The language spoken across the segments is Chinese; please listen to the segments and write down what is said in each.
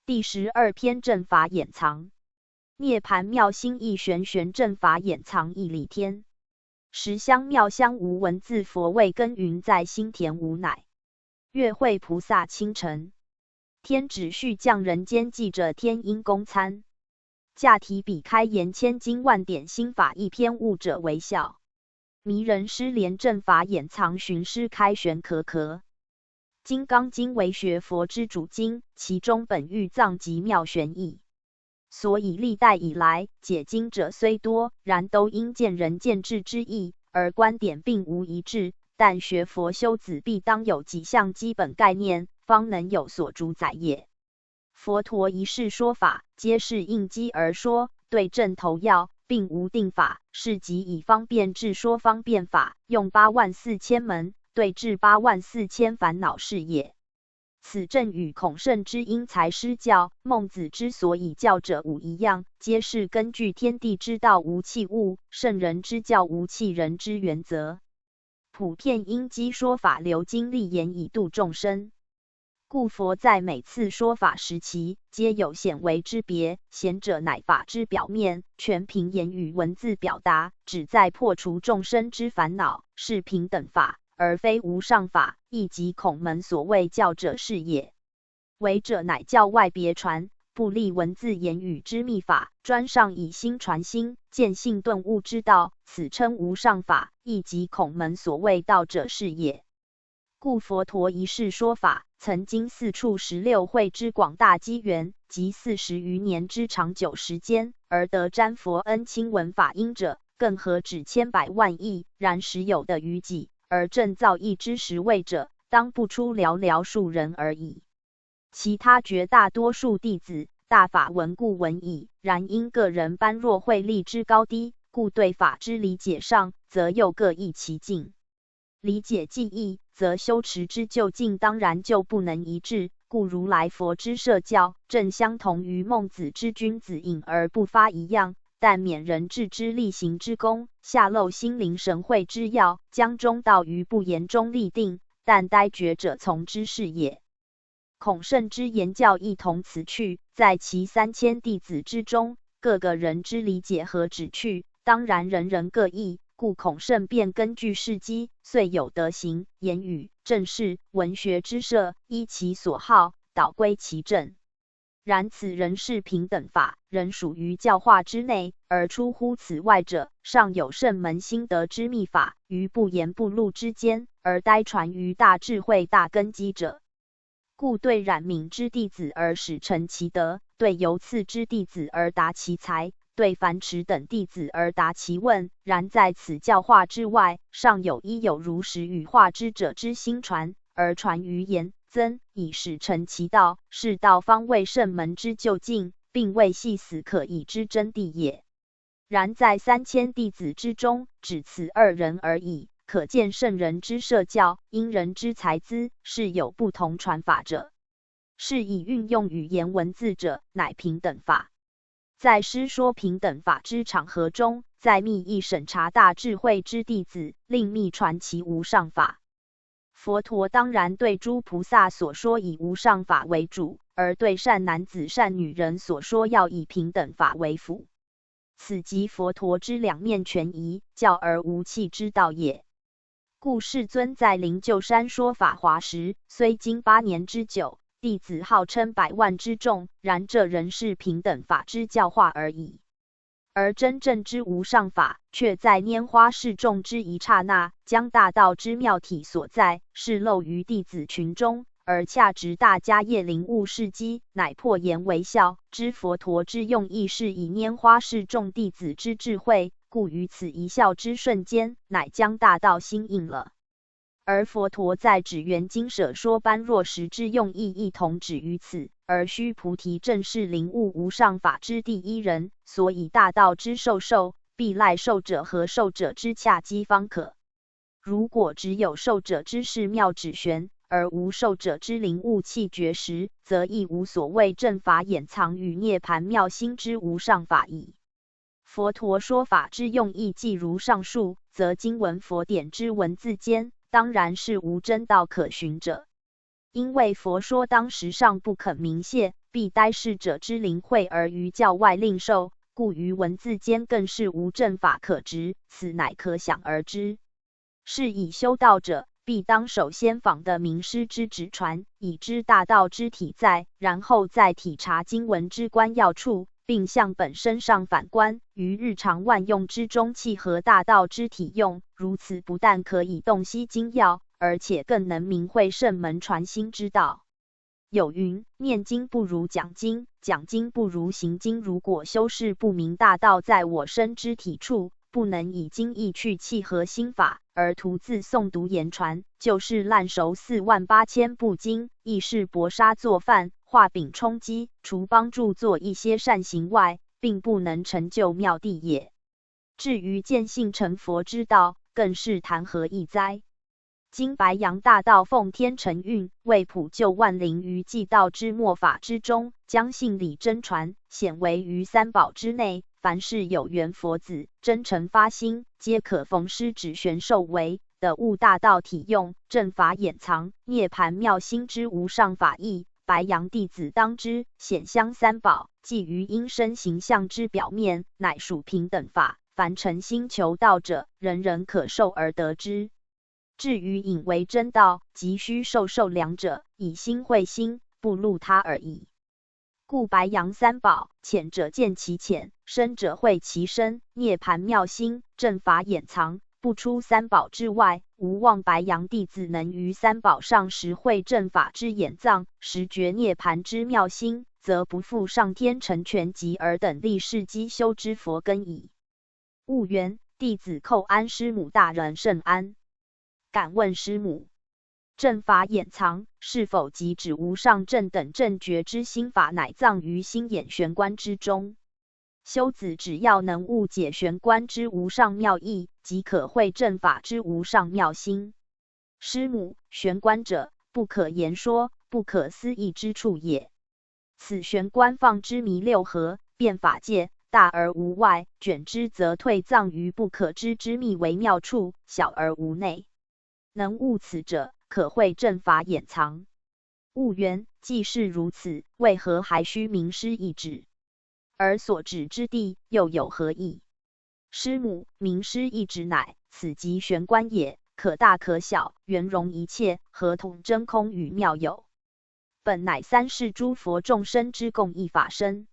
第12篇正法掩藏。涅盘妙心意玄玄，正法掩藏义理天。十香妙香无文字，佛味耕耘在心田无乃。月会菩萨清晨，天旨续降人间，记着天音供参。驾提笔开言，千经万典，心法一篇，悟者为笑。迷人失联，正法掩藏，寻师开玄可可。金刚经为学佛之主经，其中本欲藏极妙玄义。所以历代以来，解经者虽多，然都因见仁见智之意，而观点并无一致。但学佛修子必当有几项基本概念，方能有所主宰也。佛陀一世说法，皆是应机而说，对症投药，并无定法，是即以方便智说方便法，用84000门，对治84000烦恼是也。此正与孔圣之因材施教，孟子之所以教者五一样，皆是根据天地之道无弃物，圣人之教无弃人之原则，普遍因机说法，流经立言以度众生。故佛在每次说法时期，皆有显微之别，显者乃法之表面，全凭言语文字表达，旨在破除众生之烦恼，是平等法，而非无上法，亦即孔门所谓教者是也。为者乃教外别传，不立文字言语之秘法，专上以心传心，见性顿悟之道，此称无上法，亦即孔门所谓道者是也。故佛陀一世说法，曾经四处16会之广大机缘，及40余年之长久时间，而得瞻佛恩亲闻法音者，更何止千百万亿，然实有的于己，而正造诣之10位者，当不出寥寥数人而已。其他绝大多数弟子，大法闻故闻矣，然因个人般若慧力之高低，故对法之理解上，则又各异其境。理解既异，则修持之究竟当然就不能一致。故如来佛之摄教，正相同于孟子之君子隐而不发一样，但免人智之力行之功，下漏心灵神会之要，将中道于不言中立定，但呆觉者从之是也。孔圣之言教亦同此去，在其3000弟子之中，各个人之理解和旨趣，当然人人各异。故孔圣便根据事机，遂有德行、言语、政事、文学之设，依其所好，导归其正。然此人是平等法，仍属于教化之内，而出乎此外者，尚有圣门心得之秘法，于不言不录之间，而呆传于大智慧大根基者。故对冉闵之弟子而使成其德，对犹次之弟子而达其才，对樊迟等弟子而达其问。然在此教化之外，尚有一有如实语化之者之心传，而传于言增，以使成其道，是道方为圣门之究竟，并未系死可以之真谛也。然在3000弟子之中，只此2人而已，可见圣人之摄教，因人之才资，是有不同传法者。是以运用语言文字者，乃平等法。在师说平等法之场合中，在密意审查大智慧之弟子，另密传其无上法。佛陀当然对诸菩萨所说以无上法为主，而对善男子善女人所说要以平等法为辅。此即佛陀之两面权宜，教而无弃之道也。故世尊在灵鹫山说法华时，虽经8年之久，弟子号称100万之众，然这仍是平等法之教化而已。而真正之无上法，却在拈花示众之一刹那，将大道之妙体所在，示露于弟子群中，而恰值大家业领悟是机，乃破颜为笑。知佛陀之用意是以拈花示众弟子之智慧，故于此一笑之瞬间，乃将大道心应了。而佛陀在指圆经舍说般若时之用意，亦同止于此。而须菩提正是领悟无上法之第一人，所以大道之受，必赖受者和受者之恰机方可。如果只有受者之事妙指玄，而无受者之领悟气绝时，则亦无所谓正法掩藏与涅盘妙心之无上法矣。佛陀说法之用意既如上述，则经文佛典之文字间，当然是无真道可寻者。因为佛说当时尚不肯明谢，必待逝者之灵会而于教外另授，故于文字间更是无正法可执，此乃可想而知。是以修道者必当首先访的名师之直传，以知大道之体在，然后再体察经文之关要处，并向本身上反观，于日常万用之中契合大道之体用。如此不但可以洞悉经要，而且更能明会圣门传心之道。有云：念经不如讲经，讲经不如行经。如果修士不明大道在我身之体处，不能以经义去契合心法，而徒自诵读言传，就是烂熟48000部经，亦是搏杀做饭，画饼充饥，除帮助做一些善行外，并不能成就妙谛也。至于见性成佛之道，更是谈何易哉！今白杨大道奉天承运，为普救万灵于济道之末法之中，将信理真传，显为于三宝之内。凡是有缘佛子，真诚发心，皆可奉师指玄授为的悟大道体用，正法掩藏，涅盘妙心之无上法义。白杨弟子当知，显香三宝，即于因身形象之表面，乃属平等法。凡诚心求道者，人人可受而得之。至于引为真道，即须受两者，以心会心，不入他而已。故白杨三宝，浅者见其浅，深者会其深。涅盘妙心，正法掩藏，不出三宝之外。无望白杨弟子能于三宝上实会正法之掩藏，实觉涅盘之妙心，则不负上天成全集尔等立世机修之佛根矣。悟缘，弟子叩安师母大人甚安。敢问师母，正法掩藏是否即指无上正等正觉之心法，乃藏于心眼玄关之中？修子只要能悟解玄关之无上妙义，即可会正法之无上妙心。师母，玄关者，不可言说、不可思议之处也。此玄关放之弥六合，遍法界，大而无外，卷之则退藏于不可知之秘微妙处，小而无内。能悟此者，可会正法掩藏。悟缘，既是如此，为何还须名师一指？而所指之地又有何意？师母，名师一指乃此即玄关也，可大可小，圆融一切，合同真空与妙有。本乃三世诸佛众生之共一法身，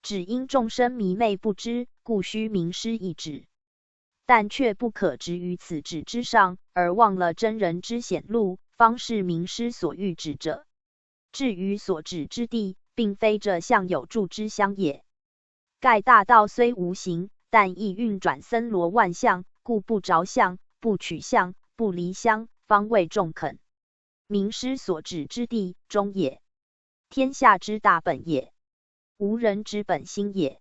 只因众生迷昧不知，故须名师一指。但却不可执于此指之上，而忘了真人之显露，方是名师所欲指者。至于所指之地，并非这相有住之乡也。盖大道虽无形，但亦运转森罗万象，故不着相，不取相，不离相，方为众肯。名师所指之地，中也。天下之大本也，无人之本心也。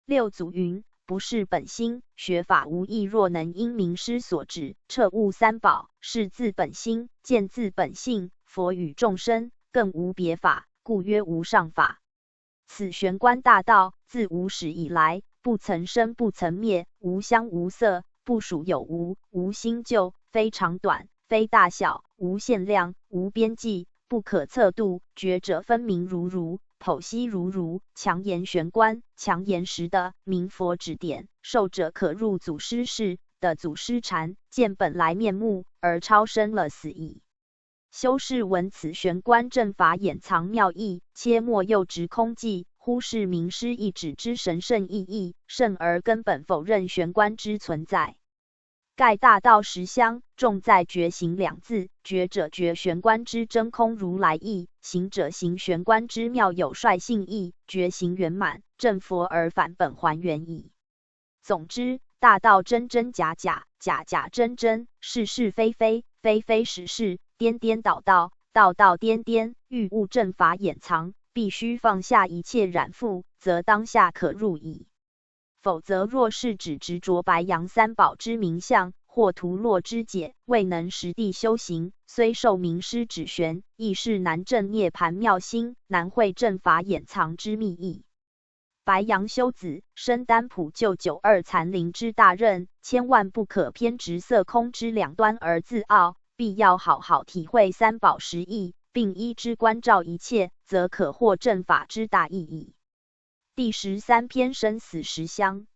六祖云：不是本心，学法无益。若能因名师所指，彻悟三宝，是自本心，见自本性，佛与众生更无别法，故曰无上法。此玄关大道，自无始以来，不曾生不曾灭，无相无色，不属有无，无新旧，非长短，非大小，无限量，无边际，不可测度。觉者分明如如，剖析如如，强言玄关，强言实的明佛指点，受者可入祖师室的祖师禅，见本来面目，而超生了死矣。修士闻此玄关正法掩藏妙义，切莫诱执空寂，忽视名师一指之神圣意义，甚而根本否认玄关之存在。盖大道实相，重在觉行两字。觉者觉玄关之真空如来意，行者行玄关之妙有率性意。觉行圆满，正佛而返本还原矣。总之，大道真真假假，假假真真，是是非非，非非是是，颠颠倒倒，倒倒颠颠。欲悟正法掩藏，必须放下一切染缚，则当下可入矣。否则若是只执着白杨三宝之名相，或图落之解，未能实地修行，虽受名师指玄，亦是难证涅盘妙心，难会正法掩藏之秘义。白杨修子身担普救92残灵之大任，千万不可偏执色空之两端而自傲，必要好好体会三宝实义，并依之关照一切，则可获正法之大意义。第13篇生死实相。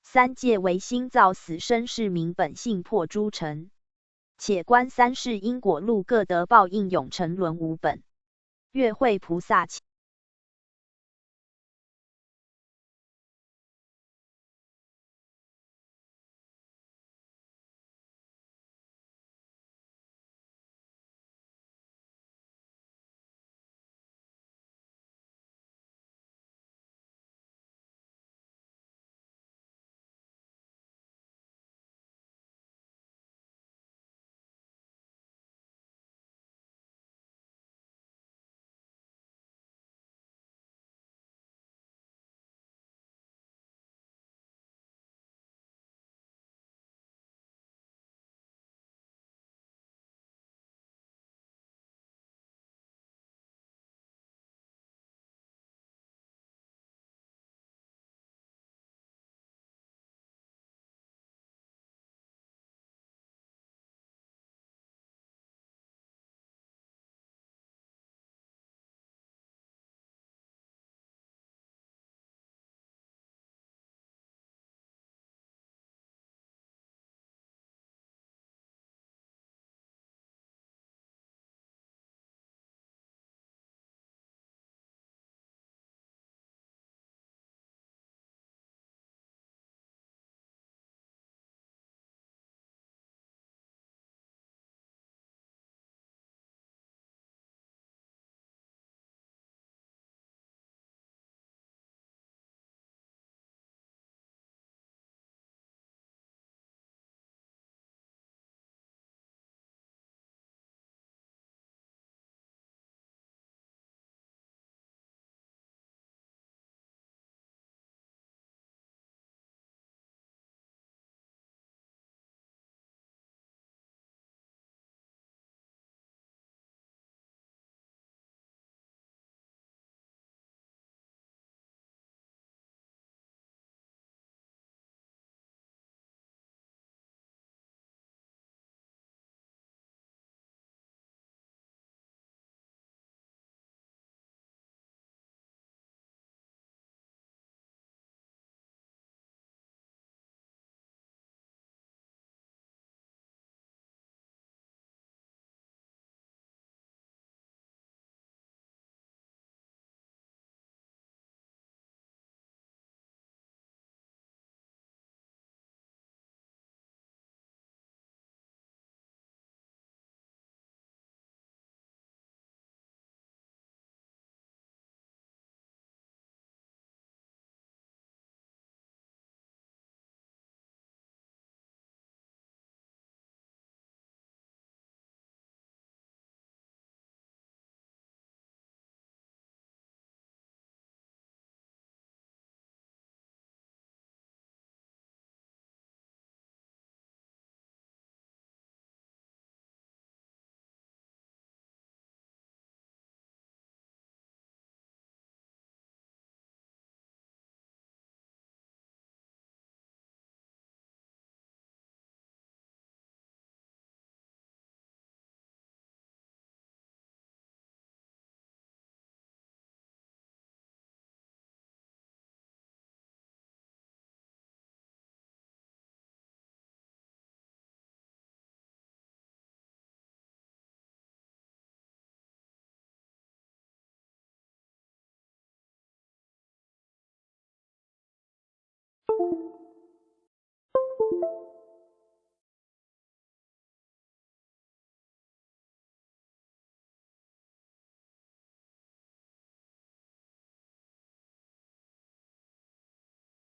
三界为心造死生是名本性破诸尘。且观三世因果路各得报应永成轮无本。月会菩萨